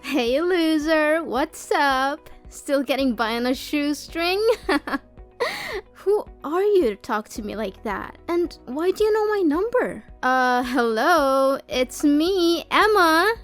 Hey loser, what's up? Still getting by on a shoestring? Who are you to talk to me like that? And why do you know my number? Hello, it's me, Emma.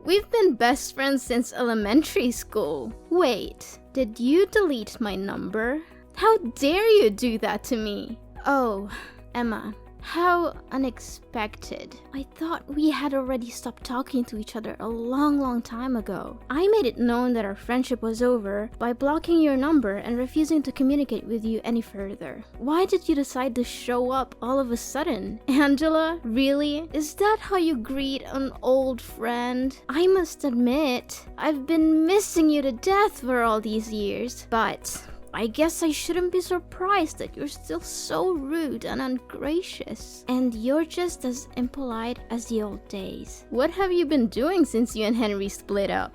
We've been best friends since elementary school. Wait, did you delete my number? How dare you do that to me? Oh, Emma. How unexpected. I thought we had already stopped talking to each other a long time ago. I made it known that our friendship was over by blocking your number and refusing to communicate with you any further. Why did you decide to show up all of a sudden? Angela, really? Is that how you greet an old friend? I must admit, I've been missing you to death for all these years, but I guess I shouldn't be surprised that you're still so rude and ungracious. And you're just as impolite as the old days. What have you been doing since you and Henry split up?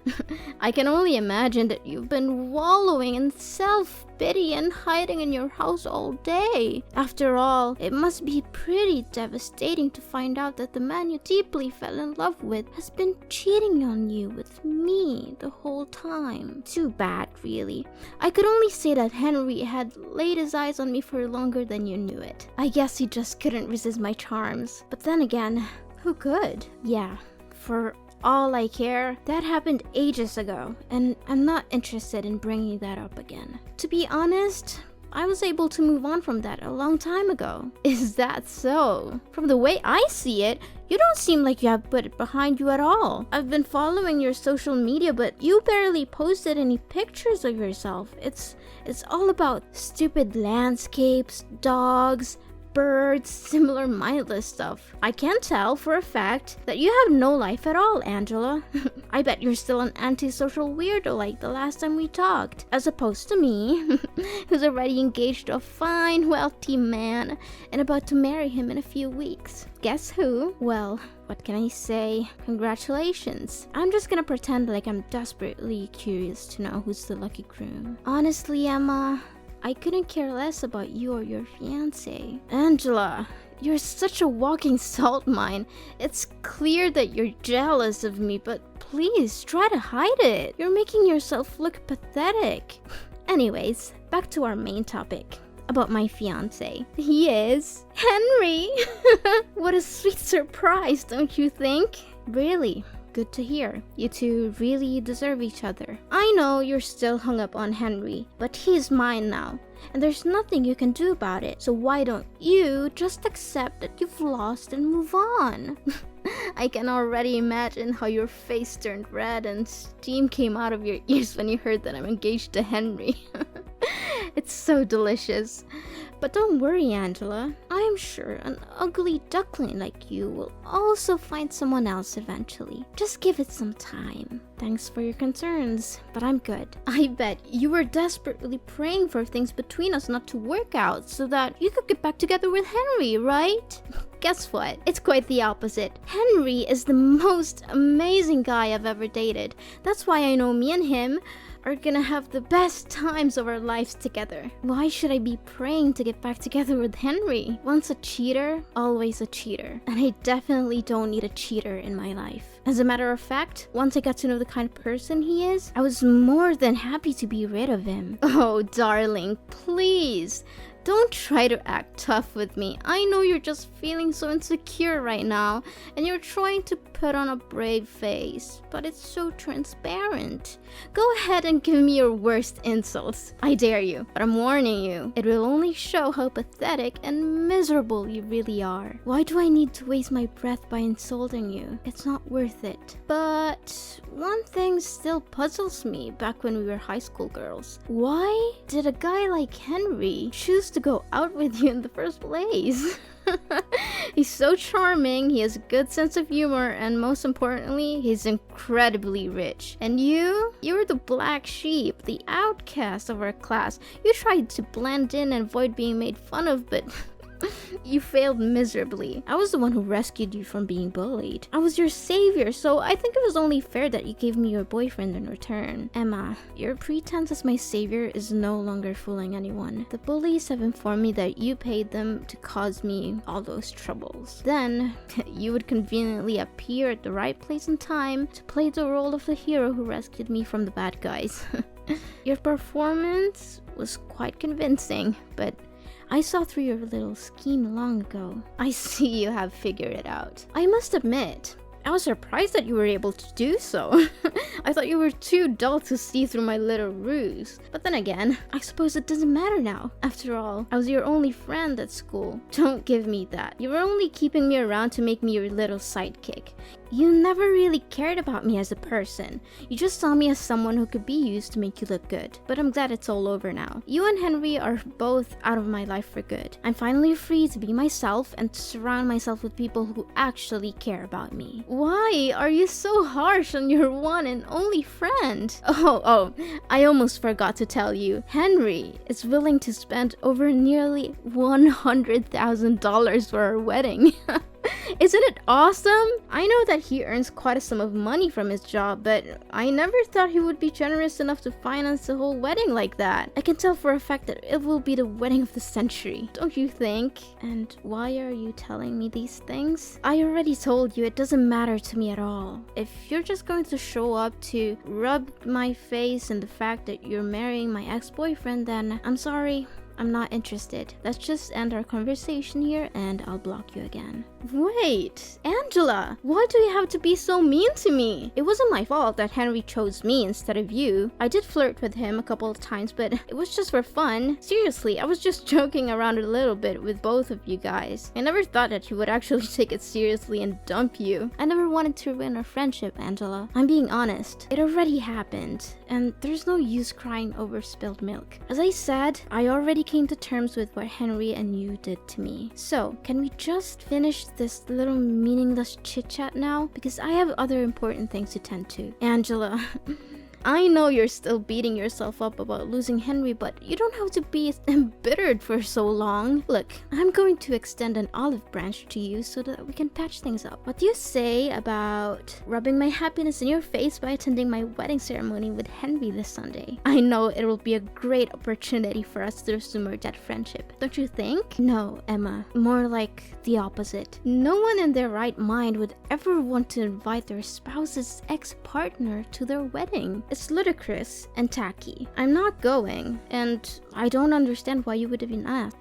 I can only imagine that you've been wallowing in self-pity and hiding in your house all day. After all, it must be pretty devastating to find out that the man you deeply fell in love with has been cheating on you with me the whole time. Too bad, really. I could only say that Henry had laid his eyes on me for longer than you knew it. I guess he just couldn't resist my charms. But then again, who could? Yeah, for all I care, that happened ages ago, and I'm not interested in bringing that up again. To be honest, I was able to move on from that a long time ago. Is that so? From the way I see it, you don't seem like you have put it behind you at all. I've been following your social media, but you barely posted any pictures of yourself. It's all about stupid landscapes, dogs, birds, similar mindless stuff. I can tell for a fact that you have no life at all, Angela. I bet you're still an antisocial weirdo like the last time we talked, as opposed to me, who's already engaged to a fine, wealthy man and about to marry him in a few weeks. Guess who? Well, what can I say? Congratulations. I'm just gonna pretend like I'm desperately curious to know who's the lucky groom. Honestly, Emma, I couldn't care less about you or your fiancé. Angela, you're such a walking salt mine. It's clear that you're jealous of me, but please try to hide it. You're making yourself look pathetic. Anyways, back to our main topic. About my fiancé. He is Henry. What a sweet surprise, don't you think? Really? Good to hear. You two really deserve each other. I know you're still hung up on Henry, but he's mine now, and there's nothing you can do about it. So why don't you just accept that you've lost and move on? I can already imagine how your face turned red and steam came out of your ears when you heard that I'm engaged to Henry. It's so delicious. But don't worry, Angela. I'm sure an ugly duckling like you will also find someone else eventually. Just give it some time. Thanks for your concerns, but I'm good. I bet you were desperately praying for things between us not to work out so that you could get back together with Henry, right? Guess what? It's quite the opposite. Henry is the most amazing guy I've ever dated. That's why I know me and him are gonna have the best times of our lives together. Why should I be praying to get back together with Henry? Once a cheater, always a cheater. And I definitely don't need a cheater in my life. As a matter of fact, once I got to know the kind of person he is, I was more than happy to be rid of him. Oh, darling, please. Don't try to act tough with me. I know you're just feeling so insecure right now, and you're trying to put on a brave face, but it's so transparent. Go ahead and give me your worst insults. I dare you, but I'm warning you. It will only show how pathetic and miserable you really are. Why do I need to waste my breath by insulting you? It's not worth it. But one thing still puzzles me back when we were high school girls. Why did a guy like Henry choose to go out with you in the first place? He's so charming, he has a good sense of humor, and most importantly, he's incredibly rich. And you're the black sheep, the outcast of our class. You tried to blend in and avoid being made fun of, but You failed miserably. I was the one who rescued you from being bullied. I was your savior, so I think it was only fair that you gave me your boyfriend in return. Emma, your pretense as my savior is no longer fooling anyone. The bullies have informed me that you paid them to cause me all those troubles. Then, you would conveniently appear at the right place and time to play the role of the hero who rescued me from the bad guys. Your performance was quite convincing, but I saw through your little scheme long ago. I see you have figured it out. I must admit, I was surprised that you were able to do so. I thought you were too dull to see through my little ruse. But then again, I suppose it doesn't matter now. After all, I was your only friend at school. Don't give me that. You were only keeping me around to make me your little sidekick. You never really cared about me as a person. You just saw me as someone who could be used to make you look good. But I'm glad it's all over now. You and Henry are both out of my life for good. I'm finally free to be myself and to surround myself with people who actually care about me. Why are you so harsh on your one and only friend? Oh, I almost forgot to tell you. Henry is willing to spend over nearly $100,000 for our wedding. Isn't it awesome? I know that he earns quite a sum of money from his job, but I never thought he would be generous enough to finance the whole wedding like that. I can tell for a fact that it will be the wedding of the century, don't you think? And why are you telling me these things? I already told you it doesn't matter to me at all. If you're just going to show up to rub my face in the fact that you're marrying my ex-boyfriend, then I'm sorry. I'm not interested. Let's just end our conversation here and I'll block you again. Wait, Angela, why do you have to be so mean to me? It wasn't my fault that Henry chose me instead of you. I did flirt with him a couple of times, but it was just for fun. Seriously, I was just joking around a little bit with both of you guys. I never thought that he would actually take it seriously and dump you. I never wanted to ruin our friendship, Angela. I'm being honest. It already happened, and there's no use crying over spilled milk. As I said, I already came to terms with what Henry and you did to me. So, can we just finish this little meaningless chit-chat now? Because I have other important things to tend to. Angela, I know you're still beating yourself up about losing Henry, but you don't have to be embittered for so long. Look, I'm going to extend an olive branch to you so that we can patch things up. What do you say about rubbing my happiness in your face by attending my wedding ceremony with Henry this Sunday? I know it will be a great opportunity for us to resume our dead friendship. Don't you think? No, Emma. More like the opposite. No one in their right mind would ever want to invite their spouse's ex-partner to their wedding. It's ludicrous and tacky. I'm not going, and I don't understand why you would have been asked.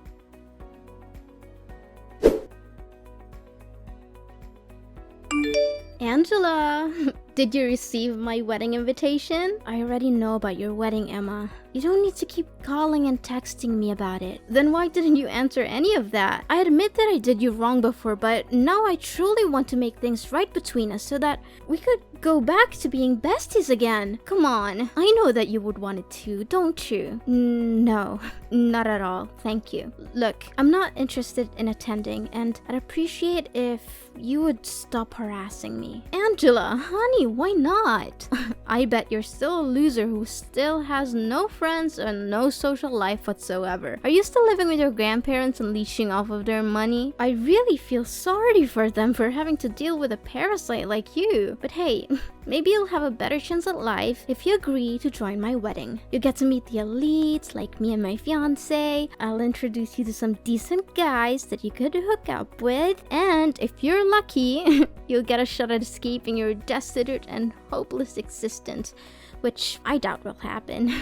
Angela, did you receive my wedding invitation? I already know about your wedding, Emma. You don't need to keep calling and texting me about it. Then why didn't you answer any of that? I admit that I did you wrong before, but now I truly want to make things right between us so that we could go back to being besties again. Come on. I know that you would want it too, don't you? No, not at all. Thank you. Look, I'm not interested in attending, and I'd appreciate if you would stop harassing me. Angela, honey, why not? I bet you're still a loser who still has no friends and no social life whatsoever. Are you still living with your grandparents and leeching off of their money? I really feel sorry for them for having to deal with a parasite like you. But hey, maybe you'll have a better chance at life if you agree to join my wedding. You get to meet the elites like me and my fiance. I'll introduce you to some decent guys that you could hook up with. And if you're lucky, you'll get a shot at escaping your destitute and hopeless existence, which I doubt will happen.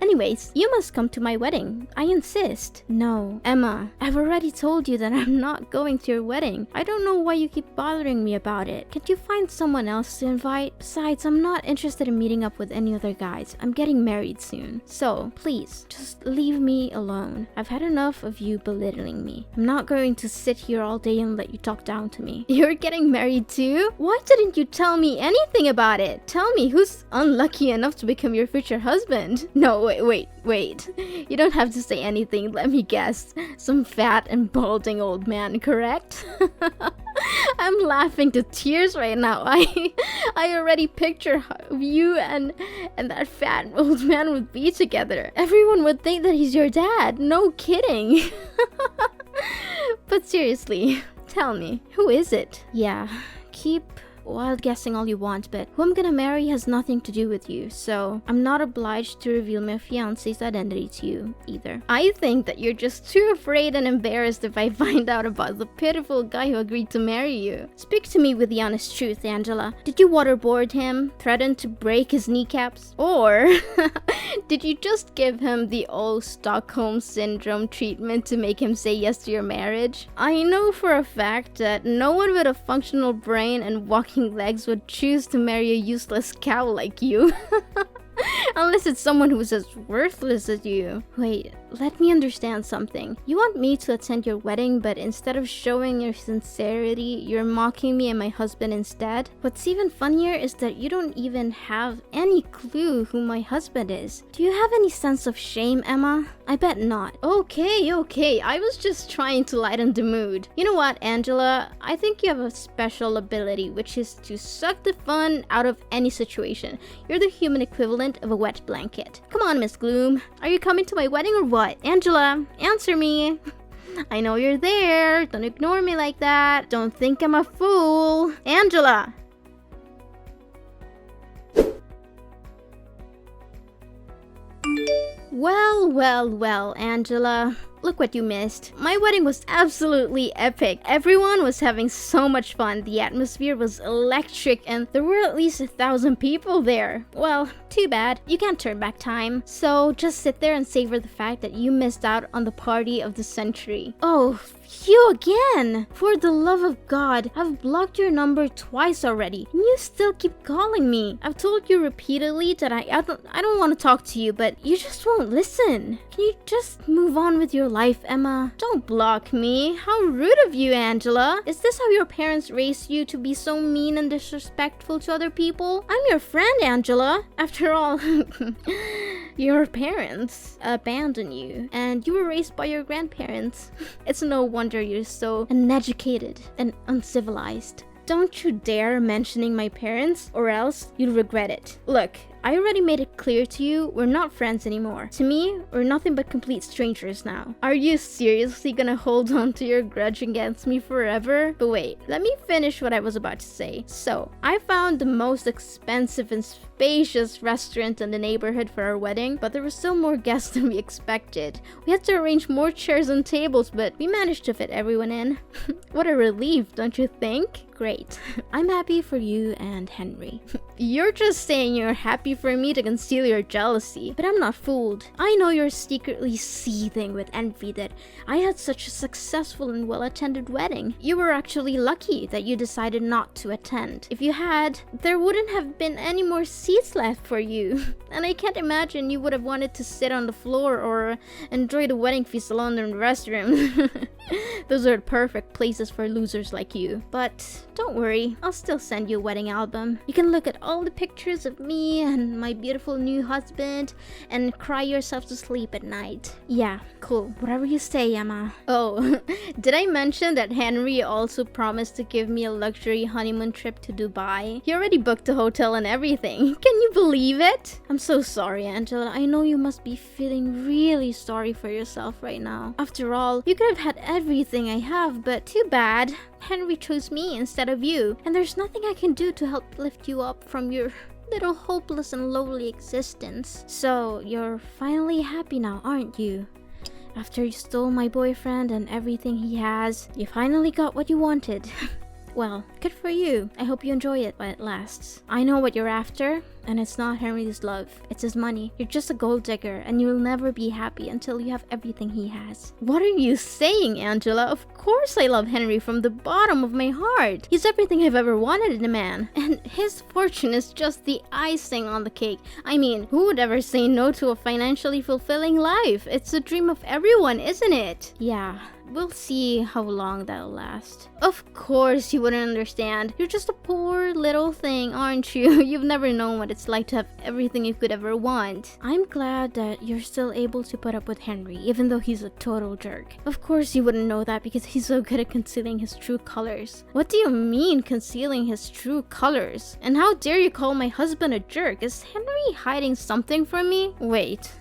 Anyways, you must come to my wedding. I insist. No, Emma, I've already told you that I'm not going to your wedding. I don't know why you keep bothering me about it. Can't you find someone else to invite? Besides, I'm not interested in meeting up with any other guys. I'm getting married soon. So, please, just leave me alone. I've had enough of you belittling me. I'm not going to sit here all day and let you talk down to me. You're getting married too? Why didn't you tell me anything about it? Tell me who's unlucky enough to become your future husband. No, wait. You don't have to say anything. Let me guess. Some fat and balding old man, correct? I'm laughing to tears right now. I already picture how you and that fat old man would be together. Everyone would think that he's your dad. No kidding. But seriously, tell me, who is it? Yeah, keep wild guessing all you want, but who I'm gonna marry has nothing to do with you, so I'm not obliged to reveal my fiancé's identity to you either. I think that you're just too afraid and embarrassed if I find out about the pitiful guy who agreed to marry you. Speak to me with the honest truth, Angela. Did you waterboard him, threaten to break his kneecaps, or did you just give him the old Stockholm Syndrome treatment to make him say yes to your marriage? I know for a fact that no one with a functional brain and walking legs would choose to marry a useless cow like you. Unless it's someone who's as worthless as you. Wait, let me understand something. You want me to attend your wedding, but instead of showing your sincerity, you're mocking me and my husband instead? What's even funnier is that you don't even have any clue who my husband is. Do you have any sense of shame, Emma? I bet not. Okay, I was just trying to lighten the mood. You know what, Angela? I think you have a special ability, which is to suck the fun out of any situation. You're the human equivalent of a wet blanket. Come on, Miss Gloom. Are you coming to my wedding or what? Angela, answer me. I know you're there. Don't ignore me like that. Don't think I'm a fool. Angela! Well, Angela. Look what you missed. My wedding was absolutely epic. Everyone was having so much fun. The atmosphere was electric and there were at least 1,000 people there. Well, too bad. You can't turn back time. So just sit there and savor the fact that you missed out on the party of the century. Oh, you again! For the love of God, I've blocked your number twice already, and you still keep calling me. I've told you repeatedly that I don't want to talk to you, but you just won't listen. Can you just move on with your life, Emma? Don't block me. How rude of you, Angela. Is this how your parents raised you, to be so mean and disrespectful to other people? I'm your friend, Angela. After all, your parents abandoned you, and you were raised by your grandparents. It's no wonder you're so uneducated and uncivilized. Don't you dare mentioning my parents, or else you'll regret it. Look, I already made it clear to you, we're not friends anymore. To me, we're nothing but complete strangers now. Are you seriously gonna hold on to your grudge against me forever? But wait, let me finish what I was about to say. So, I found the most expensive and spacious restaurant in the neighborhood for our wedding, but there were still more guests than we expected. We had to arrange more chairs and tables, but we managed to fit everyone in. What a relief, don't you think? Great. I'm happy for you and Henry. You're just saying you're happy for me to conceal your jealousy, but I'm not fooled. I know you're secretly seething with envy that I had such a successful and well-attended wedding. You were actually lucky that you decided not to attend. If you had, there wouldn't have been any more seats left for you. And I can't imagine you would have wanted to sit on the floor or enjoy the wedding feast alone in the restroom. Those are perfect places for losers like you. But don't worry, I'll still send you a wedding album. You can look at all the pictures of me and my beautiful new husband and cry yourself to sleep at night. Yeah, cool. Whatever you say, Emma. Oh, did I mention that Henry also promised to give me a luxury honeymoon trip to Dubai? He already booked the hotel and everything. Can you believe it? I'm so sorry, Angela. I know you must be feeling really sorry for yourself right now. After all, you could have had everything I have, but too bad. Henry chose me instead of you, and there's nothing I can do to help lift you up from your little hopeless and lowly existence. So, you're finally happy now, aren't you? After you stole my boyfriend and everything he has, you finally got what you wanted. Well, good for you. I hope you enjoy it while it lasts. I know what you're after, and it's not Henry's love. It's his money. You're just a gold digger, and you'll never be happy until you have everything he has. What are you saying, Angela? Of course I love Henry from the bottom of my heart. He's everything I've ever wanted in a man, and his fortune is just the icing on the cake. I mean, who would ever say no to a financially fulfilling life? It's the dream of everyone, isn't it? Yeah. We'll see how long that'll last. Of course you wouldn't understand. You're just a poor little thing, aren't you? You've never known what it's like to have everything you could ever want. I'm glad that you're still able to put up with Henry, even though he's a total jerk. Of course you wouldn't know that because he's so good at concealing his true colors. What do you mean, concealing his true colors? And how dare you call my husband a jerk? Is Henry hiding something from me? Wait.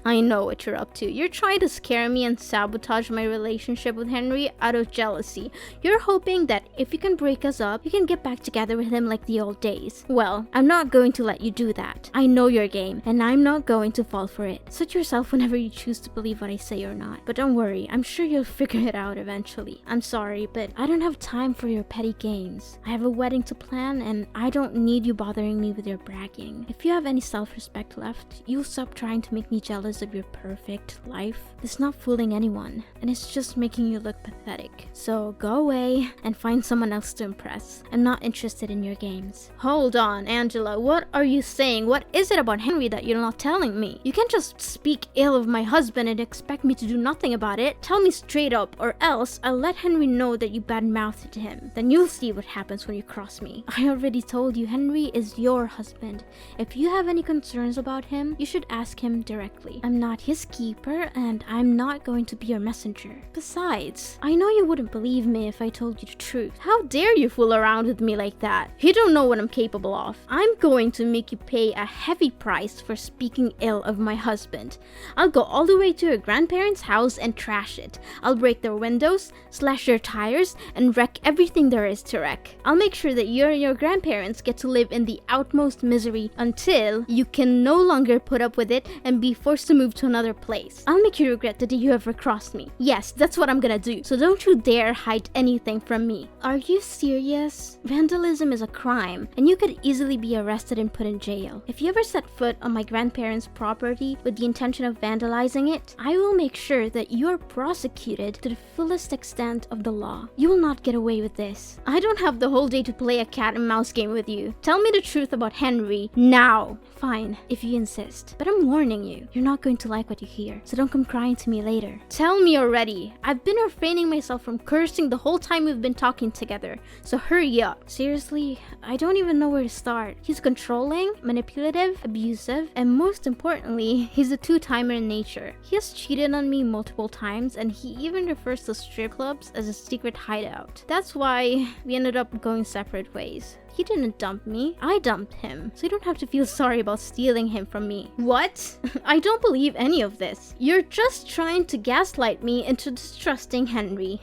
I know what you're up to. You're trying to scare me and sabotage my relationship with Henry out of jealousy. You're hoping that if you can break us up, you can get back together with him like the old days. Well, I'm not going to let you do that. I know your game, and I'm not going to fall for it. Suit yourself whenever you choose to believe what I say or not. But don't worry, I'm sure you'll figure it out eventually. I'm sorry, but I don't have time for your petty games. I have a wedding to plan, and I don't need you bothering me with your bragging. If you have any self-respect left, you'll stop trying to make me jealous of your perfect life. It's not fooling anyone, and it's just making you look pathetic. So go away and find someone else to impress. I'm not interested in your games. Hold on, Angela, what are you saying? What is it about Henry that you're not telling me? You can't just speak ill of my husband and expect me to do nothing about it. Tell me straight up, or else I'll let Henry know that you badmouthed him. Then you'll see what happens when you cross me. I already told you, Henry is your husband. If you have any concerns about him, you should ask him directly. I'm not his keeper, and I'm not going to be your messenger. Besides, I know you wouldn't believe me if I told you the truth. How dare you fool around with me like that? You don't know what I'm capable of. I'm going to make you pay a heavy price for speaking ill of my husband. I'll go all the way to your grandparents' house and trash it. I'll break their windows, slash their tires, and wreck everything there is to wreck. I'll make sure that you and your grandparents get to live in the utmost misery until you can no longer put up with it and be forced to move to another place. I'll make you regret the day you ever crossed me. Yes, that's what I'm gonna do. So don't you dare hide anything from me. Are you serious? Vandalism is a crime, and you could easily be arrested and put in jail. If you ever set foot on my grandparents' property with the intention of vandalizing it, I will make sure that you're prosecuted to the fullest extent of the law. You will not get away with this. I don't have the whole day to play a cat and mouse game with you. Tell me the truth about Henry now. Fine, if you insist. But I'm warning you, you're not going to like what you hear, so don't come crying to me later. Tell me already. I've been refraining myself from cursing the whole time we've been talking together, so hurry up. Seriously, I don't even know where to start. He's controlling, manipulative, abusive, and most importantly, he's a two-timer in nature. He has cheated on me multiple times, and he even refers to strip clubs as a secret hideout. That's why we ended up going separate ways. He didn't dump me. I dumped him. So you don't have to feel sorry about stealing him from me. What? I don't believe any of this. You're just trying to gaslight me into distrusting Henry.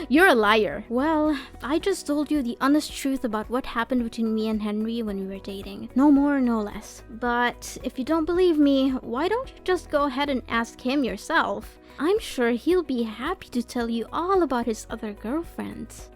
You're a liar. Well, I just told you the honest truth about what happened between me and Henry when we were dating. No more, no less. But if you don't believe me, why don't you just go ahead and ask him yourself? I'm sure he'll be happy to tell you all about his other girlfriends.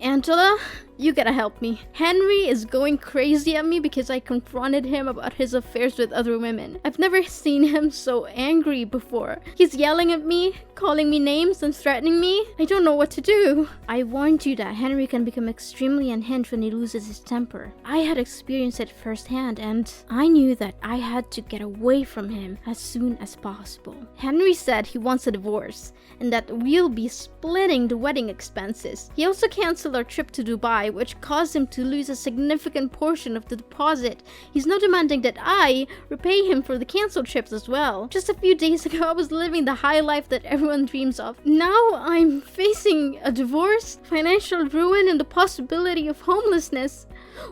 Angela, you gotta help me. Henry is going crazy at me because I confronted him about his affairs with other women. I've never seen him so angry before. He's yelling at me, calling me names, and threatening me. I don't know what to do. I warned you that Henry can become extremely unhinged when he loses his temper. I had experienced it firsthand, and I knew that I had to get away from him as soon as possible. Henry said he wants a divorce, and that we'll be splitting the wedding expenses. He also canceled our trip to Dubai, which caused him to lose a significant portion of the deposit. He's now demanding that I repay him for the canceled trips as well. Just a few days ago, I was living the high life that everyone dreams of. Now I'm facing a divorce, financial ruin, and the possibility of homelessness.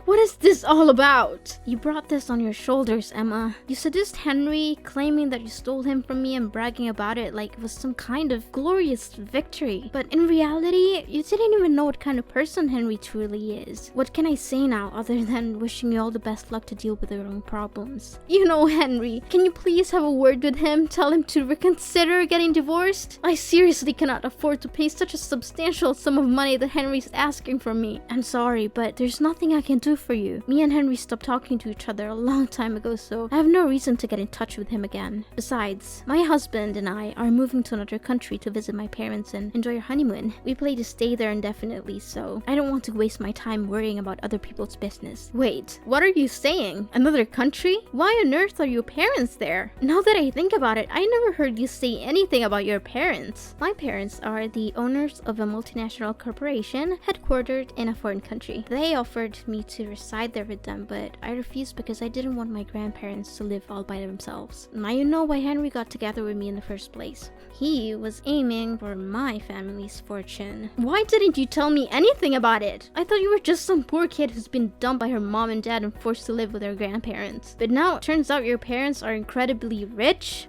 What is this all about? You brought this on your shoulders, Emma. You seduced Henry, claiming that you stole him from me and bragging about it like it was some kind of glorious victory. But in reality, you didn't even know what kind of person Henry truly is. What can I say now other than wishing you all the best luck to deal with your own problems? You know Henry. Can you please have a word with him? Tell him to reconsider getting divorced? I seriously cannot afford to pay such a substantial sum of money that Henry's asking from me. I'm sorry, but there's nothing I can do for you. Me and Henry stopped talking to each other a long time ago, so I have no reason to get in touch with him again. Besides, my husband and I are moving to another country to visit my parents and enjoy our honeymoon. We plan to stay there indefinitely, so I don't want to waste my time worrying about other people's business. Wait, what are you saying? Another country? Why on earth are your parents there? Now that I think about it, I never heard you say anything about your parents. My parents are the owners of a multinational corporation headquartered in a foreign country. They offered me to reside there with them, but I refused because I didn't want my grandparents to live all by themselves. Now you know why Henry got together with me in the first place. He was aiming for my family's fortune. Why didn't you tell me anything about it? I thought you were just some poor kid who's been dumped by her mom and dad and forced to live with her grandparents. But now it turns out your parents are incredibly rich?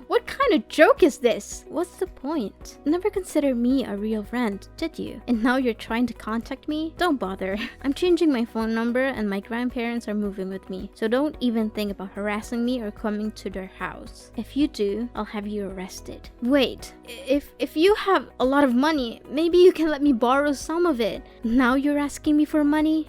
What kind of joke is this? What's the point? Never considered me a real friend, did you? And now you're trying to contact me? Don't bother. I'm changing my phone number and my grandparents are moving with me. So don't even think about harassing me or coming to their house. If you do, I'll have you arrested. Wait, if you have a lot of money, maybe you can let me borrow some of it. Now you're asking me for money?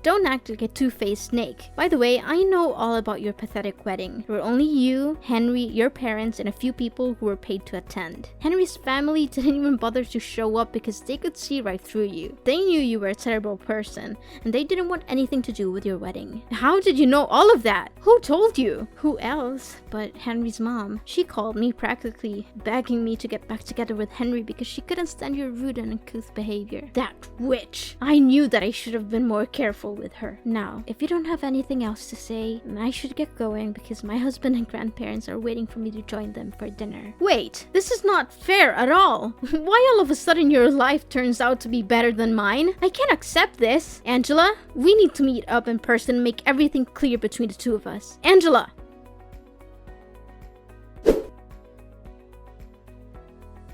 Don't act like a two-faced snake. By the way, I know all about your pathetic wedding. There were only you, Henry, your parents, and a few people who were paid to attend. Henry's family didn't even bother to show up because they could see right through you. They knew you were a terrible person, and they didn't want anything to do with your wedding. How did you know all of that? Who told you? Who else but Henry's mom? She called me practically begging me to get back together with Henry because she couldn't stand your rude and uncouth behavior. That witch! I knew that I should have been more careful with her. Now, if you don't have anything else to say, then I should get going because my husband and grandparents are waiting for me to join them for dinner. Wait, this is not fair at all. Why all of a sudden your life turns out to be better than mine? I can't accept this. Angela, we need to meet up in person and make everything clear between the two of us. Angela!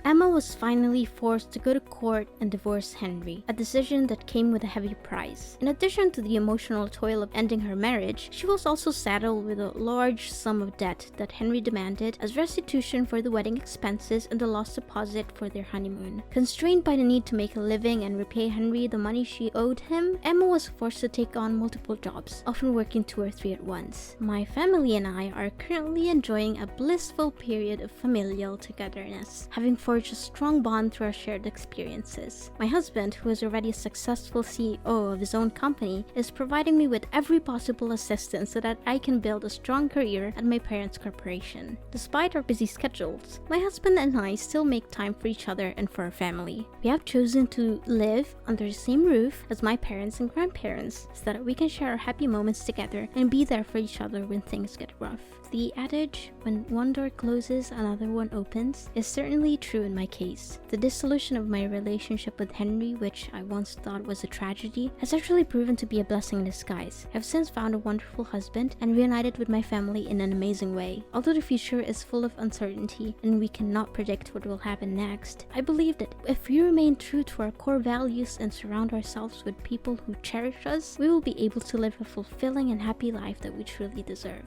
Emma was finally forced to go to court and divorce Henry, a decision that came with a heavy price. In addition to the emotional toil of ending her marriage, she was also saddled with a large sum of debt that Henry demanded as restitution for the wedding expenses and the lost deposit for their honeymoon. Constrained by the need to make a living and repay Henry the money she owed him, Emma was forced to take on multiple jobs, often working 2 or 3 at once. My family and I are currently enjoying a blissful period of familial togetherness, having forged a strong bond through our shared experiences. My husband, who is already a successful CEO of his own company, is providing me with every possible assistance so that I can build a strong career at my parents' corporation. Despite our busy schedules, my husband and I still make time for each other and for our family. We have chosen to live under the same roof as my parents and grandparents so that we can share our happy moments together and be there for each other when things get rough. The adage, when one door closes, another one opens, is certainly true in my case. The dissolution of my relationship with Henry, which I once thought was a tragedy, has actually proven to be a blessing in disguise. I've since found a wonderful husband and reunited with my family in an amazing way. Although the future is full of uncertainty and we cannot predict what will happen next, I believe that if we remain true to our core values and surround ourselves with people who cherish us, we will be able to live a fulfilling and happy life that we truly deserve.